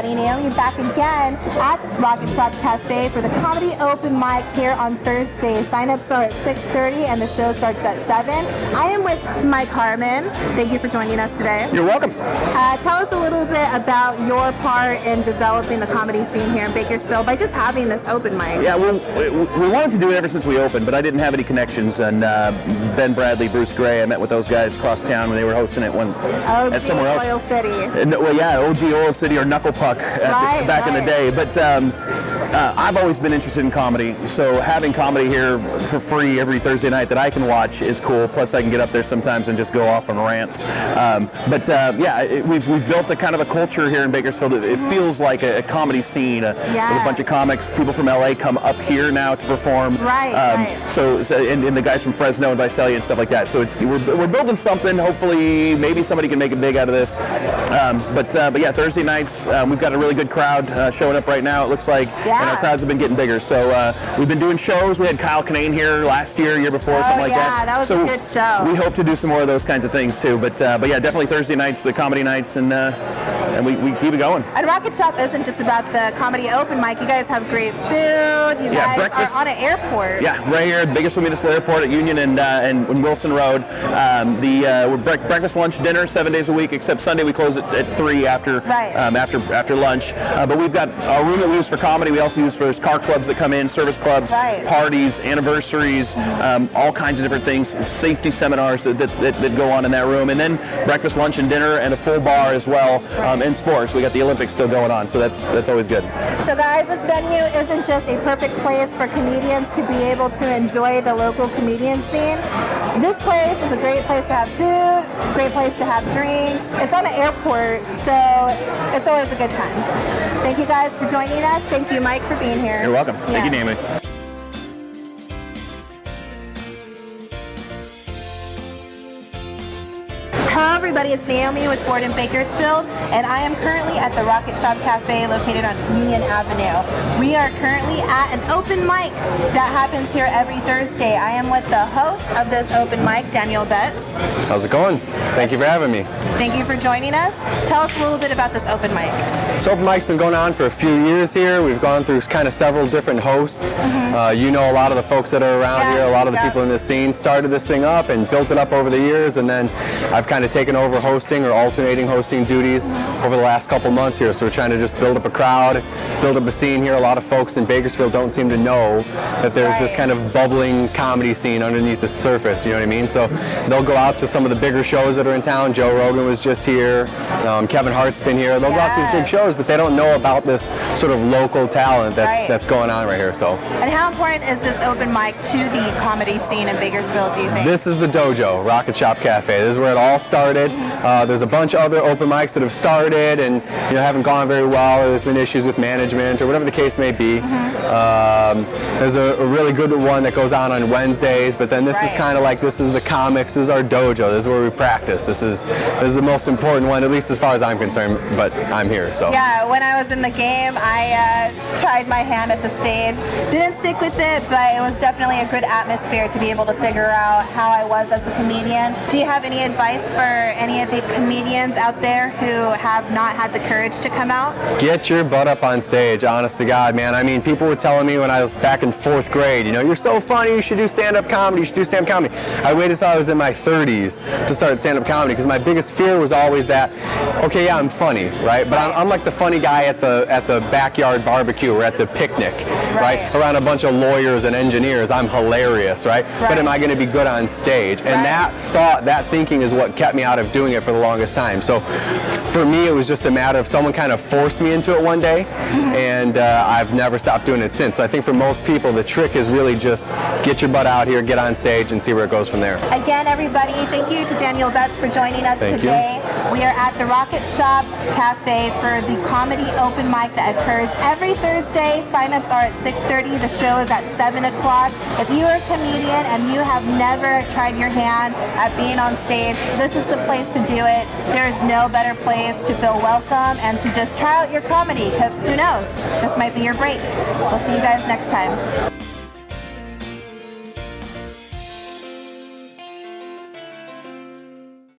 everybody. Naomi back again at Rocket Shop Cafe for the comedy open mic here on Thursday. Sign-ups are at 6:30 and the show starts at 7. I am with Mike Harmon. Thank you for joining us today. You're welcome. Tell us a little bit about your part in developing the comedy scene here in Bakersfield by just having this open mic. Yeah, we wanted to do it ever since we opened, but I didn't have any connections. And Ben Bradley, Bruce Gray, I met with those guys across town when they were hosting it at somewhere else. Oil City. Well, yeah, OG Oil City or Knuckle Puck back in the day. But I've always been interested in comedy, so having comedy here for free every Thursday night that I can watch is cool. Plus, I can get up there sometimes and just go off on rants. We've built a kind of a culture here in Bakersfield. It feels like a comedy scene with a bunch of comics. People from LA come up here now to perform. So and the guys from Fresno and Visalia and stuff like that. So we're building something. Hopefully, maybe somebody can make it big out of this. But yeah, Thursday nights we've got a really good crowd showing up right now. It looks like, and our crowds have been getting bigger. So we've been doing shows. We had Kyle Kinane here last year before, something like that. Yeah, that was a good show. We hope to do some more of those kinds of things too. But yeah, definitely Thursday nights, the comedy nights, and we keep it going. And Rocket Shop isn't just about the comedy open mic. You guys have great food. You guys breakfast, are on an airport. Yeah, right here at Bakersfield Municipal Airport at Union and Wilson Road. We're breakfast, lunch, dinner 7 days a week, except Sunday we close at 3 after lunch. But we've got a room that we use for comedy. We also use for car clubs that come in, service clubs, parties, anniversaries, all kinds of different things, safety seminars that go on in that room, and then breakfast, lunch, and dinner, and a full bar as well. And sports, we got the Olympics still going on, so that's always good. So guys, this venue isn't just a perfect place for comedians to be able to enjoy the local comedian scene. This place is a great place to have food, a great place to have drinks. It's on an airport, so it's always a good time. Thank you guys for joining us. Thank you, Mike, for being here. You're welcome. Thank you, Naomi. Hello everybody, it's Naomi with Ford in Bakersfield, and I am currently at the Rocket Shop Cafe located on Union Avenue. We are currently at an open mic that happens here every Thursday. I am with the host of this open mic, Daniel Betts. How's it going? Thank you for having me. Thank you for joining us. Tell us a little bit about this open mic. This open mic's been going on for a few years here. We've gone through kind of several different hosts. You know a lot of the folks that are around here, a lot of the people in this scene started this thing up and built it up over the years, and then I've kind of taken over hosting or alternating hosting duties over the last couple months here. So we're trying to just build up a crowd, build up a scene here. A lot of folks in Bakersfield don't seem to know that there's this kind of bubbling comedy scene underneath the surface, you know what I mean? So they'll go out to some of the bigger shows that are in town. Joe Rogan was just here. Kevin Hart's been here. They'll go out to these big shows, but they don't know about this sort of local talent that's going on right here. So. And how important is this open mic to the comedy scene in Bakersfield, do you think? This is the dojo, Rocket Shop Cafe. This is where it all started. There's a bunch of other open mics that have started and haven't gone very well, or there's been issues with management or whatever the case may be. There's a really good one that goes on Wednesdays, but then this is kind of like, this is the comics, this is our dojo, this is where we practice. This is the most important one, at least as far as I'm concerned, but I'm here, so. Yeah, when I was in the game, I tried my hand at the stage. Didn't stick with it, but it was definitely a good atmosphere to be able to figure out how I was as a comedian. Do you have any advice for any of the comedians out there who have not had the courage to come out? Get your butt up on stage, honest to God, man. I mean, people were telling me when I was back in 4th grade, you're so funny, you should do stand-up comedy, you should do stand-up comedy. I waited until I was in my 30s to start stand-up comedy because my biggest fear was always that, okay, yeah, I'm funny, right? But I'm like the funny guy at the backyard barbecue or at the picnic, right? Around a bunch of lawyers and engineers. I'm hilarious, right? But am I going to be good on stage? And that thinking is what kept me out of doing it for the longest time. So for me, it was just a matter of someone kind of forced me into it one day, and I've never stopped doing it since. So I think for most people, the trick is really just get your butt out here, get on stage, and see where it goes from there. Again, everybody, thank you to Daniel Betts for joining us today. We are at the Rocket Shop Cafe for the comedy open mic that occurs every Thursday. Sign-ups are at 6:30. The show is at 7 o'clock. If you are a comedian and you have never tried your hand at being on stage, this is the place to do it. There is no better place to feel welcome and to just try out your comedy, because who knows, this might be your break. We'll see you guys next time.